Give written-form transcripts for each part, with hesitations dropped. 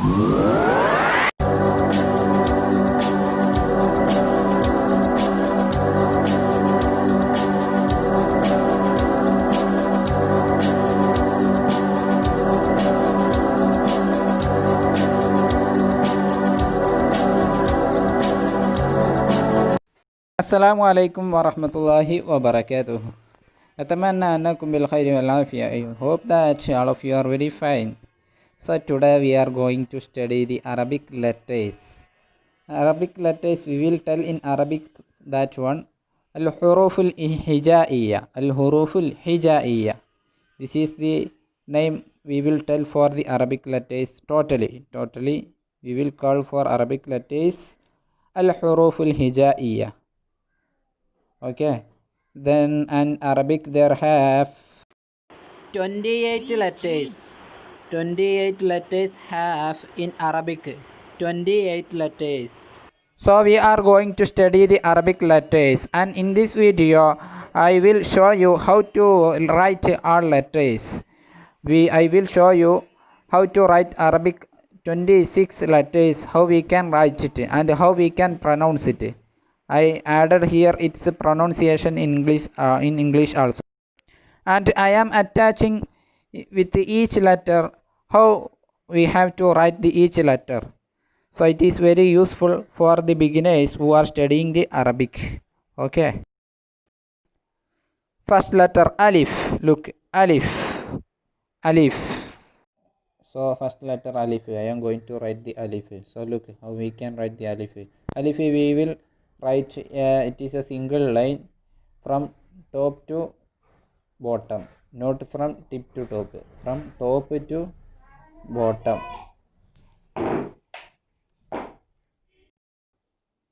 Assalamu alaikum warahmatullahi wabarakatuh. Atamanna annakum bil khairi wal afiyah. I hope that all of you are very fine. So today we are going to study the Arabic letters. Arabic letters we will tell in Arabic that one al-huruful hijaiyya. Al-huruful hijaiyya. This is the name we will tell for the Arabic letters totally. We will call for Arabic letters al-huruful hijaiyya. Okay, then in Arabic there have 28 letters. 28 letters have in Arabic. 28 letters. So we are going to study the Arabic letters, and in this video I will show you how to write all letters. I will show you how to write Arabic 26 letters, how we can write it and how we can pronounce it. I added here its pronunciation in English also, and I am attaching with each letter how we have to write each letter. So it is very useful for the beginners who are studying the Arabic. Okay. First letter alif. Look, alif. Alif. So first letter alif. I am going to write the alif. So look how we can write the alif. Alif we will write. It is a single line from top to bottom, not from tip to top. From top to bottom.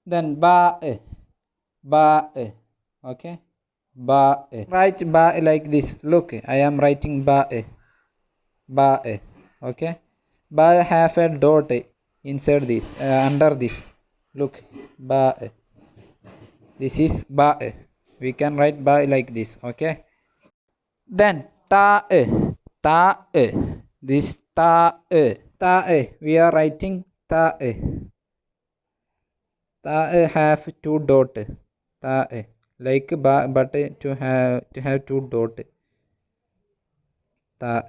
Then ba. Ba. Okay. Ba. Write ba like this. Look, I am writing ba. Ba. Okay. Ba have a dot inside this, under this. Look, ba. This is ba. We can write ba like this. Okay. Then ta. Ta. This ta. Ta. We are writing ta. Ta have two dot. Ta. Like ba, but to have two dot. Ta.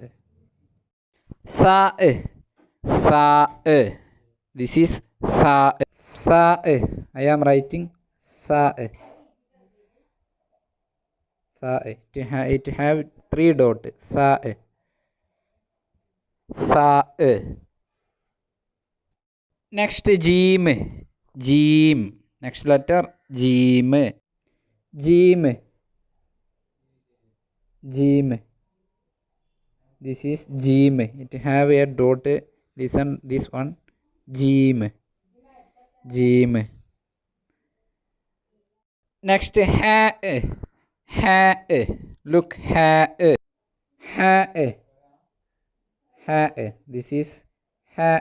Sa. Sa. This is sa. Sa. I am writing sa. Sa. It have three dot. Sa. Sa. Next jim. Jim. Next letter jim. Jim. Jim. This is jim. It have a dot. Listen this one. Jim. Jim. Next ha. Ha. Look, ha. Ha. Ha. This is ha.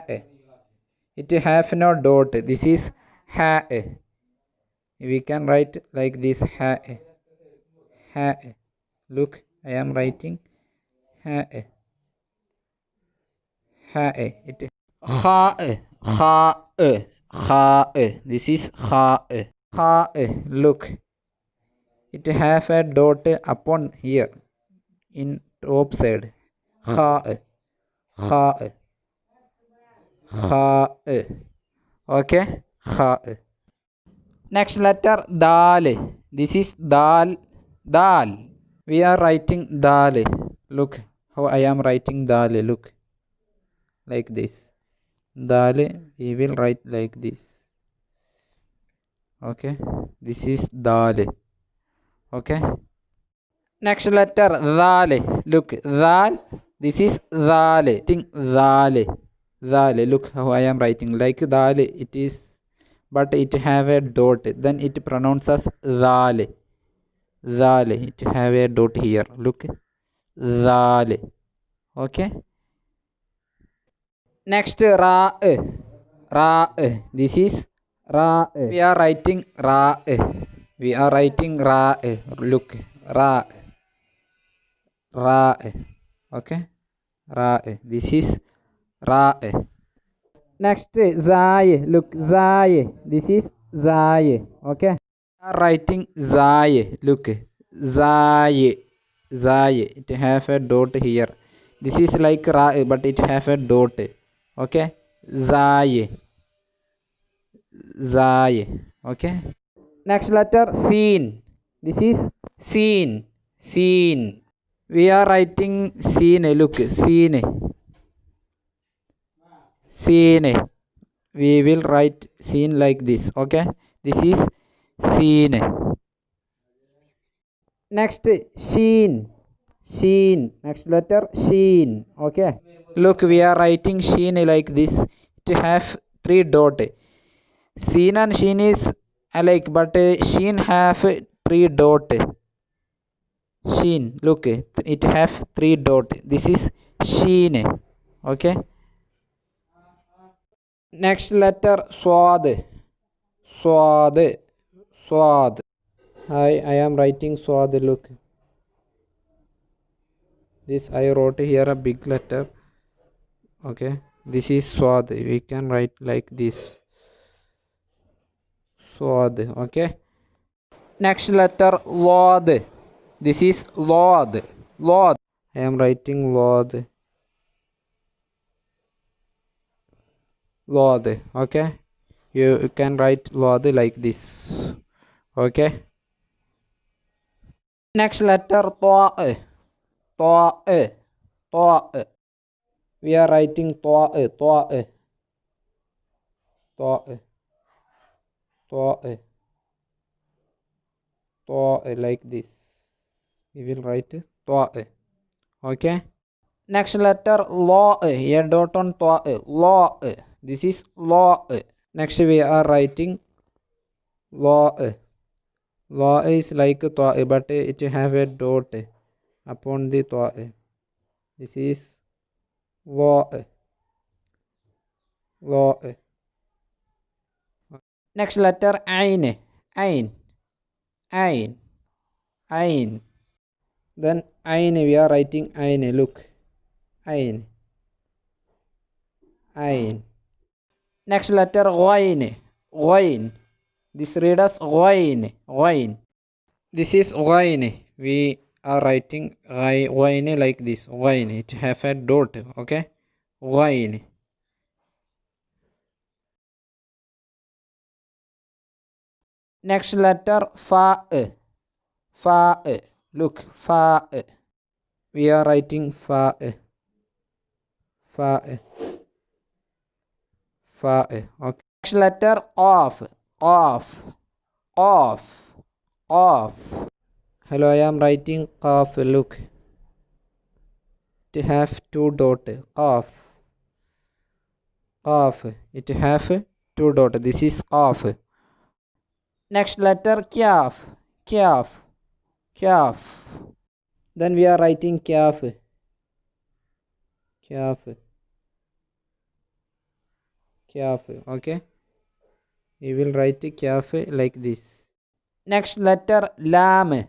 It have no dot. This is ha. We can write like this, ha. Ha. Look, I am writing ha. Ha. It ha. Ha. Ha. This is ha. Ha. Look, it have a dot upon here in top side. Ha. Ha. Ha. Okay. Ha. Next letter dal. This is dal. Dal. We are writing dal. Look how I am writing dal. Look, like this. Dal. We will write like this. Okay. This is dal. Okay. Next letter dal. Look, dal. This is dal. Think dal. Dal. Look how I am writing like dal. It is, but it have a dot. Then it pronounces dal. Dal. It have a dot here. Look, dal. Okay. Next ra. Ra. This is ra. We are writing ra. We are writing ra. Look, ra. Ra. Okay. Ra. This is ra. Next, zai. Look, zai. This is zai. Okay. Are writing zai. Look, zai. Zai. It have a dot here. This is like ra, but it have a dot. Okay. Zai. Zai. Okay. Next letter, seen. This is seen. Seen. We are writing seen. Look, seen. Seen. We will write seen like this. Okay. This is seen. Next, sheen. Sheen. Next letter, sheen. Okay. Look, we are writing sheen like this. It have three dot. Sheen and sheen is alike, but sheen have three dot. Sheen. Look, it have three dot. This is sheen. Okay. Next letter, swad. Swad. Swad. I am writing swad. Look, this I wrote here a big letter. Okay, this is swad. We can write like this, swad. Okay. Next letter, lord. This is lord. Lord. I am writing lord. Lord. Okay, you can write lord like this. Okay. Next letter, toa. Toa. Toa. We are writing toa. Toa. Toa. Toa. Toa like this. We will write toa. Okay. Next letter, law. Here dot on toa. Law. This is law. Next we are writing law. Law is like toa, but it have a dot upon the toa. This is law. Law. Next letter, ain. Ain. Ain. Ain. Then ain, we are writing ain. Look, ain. Ain. Next letter, ghain. Ghain. This read as ghain. Ghain. This is ghain. We are writing ghain like this. Ghain. It have a dot. Okay. Ghain. Next letter, fa. Fa. Look, fa. We are writing fa. Fa. Fa. Okay. Next letter, off. Off. Off. Off. Hello, I am writing off. Look, it have two dot. Off. Off. It have two dot. This is off. Next letter, kaf. Kaf. Kaf. Then we are writing kaf. Kaf. Kaf. Okay. We will write kaf like this. Next letter, lam.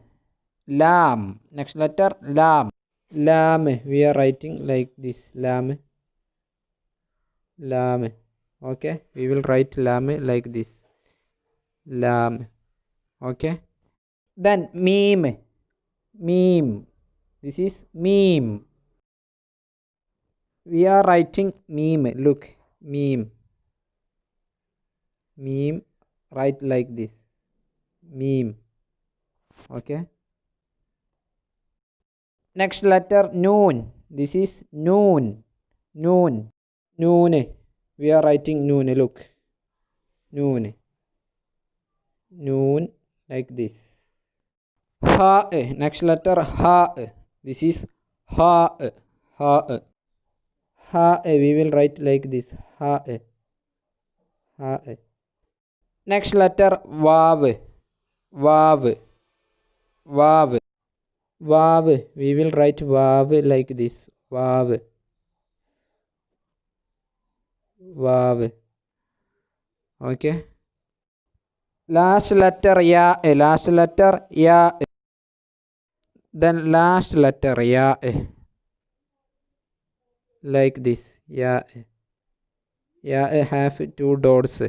Lam. Next letter, lam. Lam. We are writing like this. Lam. Lam. Okay. We will write lam like this. Lam. Okay. Then meme. Meme. This is meme. We are writing meme. Look, meme. Meme. Write like this. Meme. Okay. Next letter, noon. This is noon. Noon. Noon. We are writing noon. Look, noon. Noon like this. Ha. Next letter, ha. This is ha. Ha. Ha. We will write like this. Ha. Ha. Next letter, vav. Vav. Vav. Vav. We will write vav like this. Vav. Vav. Okay. Last letter, ya. Last letter, ya. Then last letter, ya. Like this. Ya. Ya have two dots.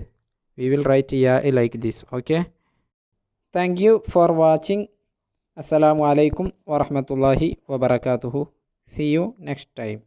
We will write ya like this. Okay. Thank you for watching. Assalamu alaikum wa rahmatullahi wa barakatuhu. See you next time.